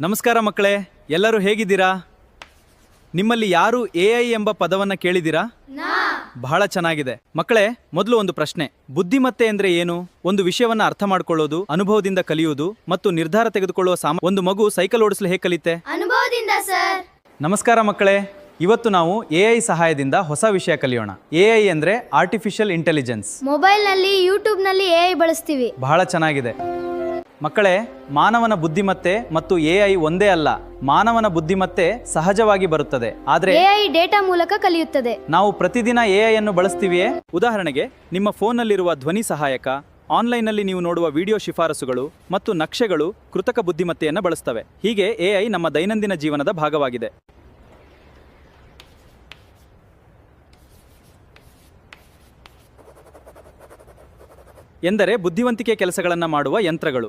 ನಮಸ್ಕಾರ ಮಕ್ಕಳೇ, ಎಲ್ಲರೂ ಹೇಗಿದ್ದೀರಾ? ನಿಮ್ಮಲ್ಲಿ ಯಾರು AI ಎಂಬ ಪದವನ್ನು ಕೇಳಿದ್ದೀರಾ? ಬಹಳ ಚೆನ್ನಾಗಿದೆ ಮಕ್ಕಳೇ. ಮೊದಲು ಒಂದು ಪ್ರಶ್ನೆ, ಬುದ್ಧಿಮತ್ತೆ ಅಂದ್ರೆ ಏನು? ಒಂದು ವಿಷಯವನ್ನ ಅರ್ಥ ಮಾಡ್ಕೊಳ್ಳೋದು, ಅನುಭವದಿಂದ ಕಲಿಯುವುದು ಮತ್ತು ನಿರ್ಧಾರ ತೆಗೆದುಕೊಳ್ಳುವ ಒಂದು ಮಗು ಸೈಕಲ್ ಓಡಿಸಲು ಹೇಗೆ ಕಲಿತೆ? ಅನುಭವದಿಂದ ಸರ್. ನಮಸ್ಕಾರ ಮಕ್ಕಳೇ, ಇವತ್ತು ನಾವು AI ಸಹಾಯದಿಂದ ಹೊಸ ವಿಷಯ ಕಲಿಯೋಣ. AI ಅಂದ್ರೆ ಆರ್ಟಿಫಿಷಿಯಲ್ ಇಂಟೆಲಿಜೆನ್ಸ್. ಮೊಬೈಲ್ನಲ್ಲಿ ಯೂಟ್ಯೂಬ್ನಲ್ಲಿ AI ಬಳಸ್ತೀವಿ. ಬಹಳ ಚೆನ್ನಾಗಿದೆ ಮಕ್ಕಳೇ. ಮಾನವನ ಬುದ್ಧಿಮತ್ತೆ ಮತ್ತು AI ಒಂದೇ ಅಲ್ಲ. ಮಾನವನ ಬುದ್ಧಿಮತ್ತೆ ಸಹಜವಾಗಿ ಬರುತ್ತದೆ, ಆದರೆ AI ಡೇಟಾ ಮೂಲಕ ಕಲಿಯುತ್ತದೆ. ನಾವು ಪ್ರತಿದಿನ AI ಅನ್ನು ಬಳಸ್ತೀವಿಯೇ? ಉದಾಹರಣೆಗೆ, ನಿಮ್ಮ ಫೋನ್ನಲ್ಲಿರುವ ಧ್ವನಿ ಸಹಾಯಕ, ಆನ್ಲೈನ್ನಲ್ಲಿ ನೀವು ನೋಡುವ ವಿಡಿಯೋ ಶಿಫಾರಸುಗಳು ಮತ್ತು ನಕ್ಷೆಗಳು ಕೃತಕ ಬುದ್ಧಿಮತ್ತೆಯನ್ನು ಬಳಸ್ತವೆ. ಹೀಗೆ AI ನಮ್ಮ ದೈನಂದಿನ ಜೀವನದ ಭಾಗವಾಗಿದೆ. ಎಂದರೆ ಬುದ್ಧಿವಂತಿಕೆ ಕೆಲಸಗಳನ್ನು ಮಾಡುವ ಯಂತ್ರಗಳು.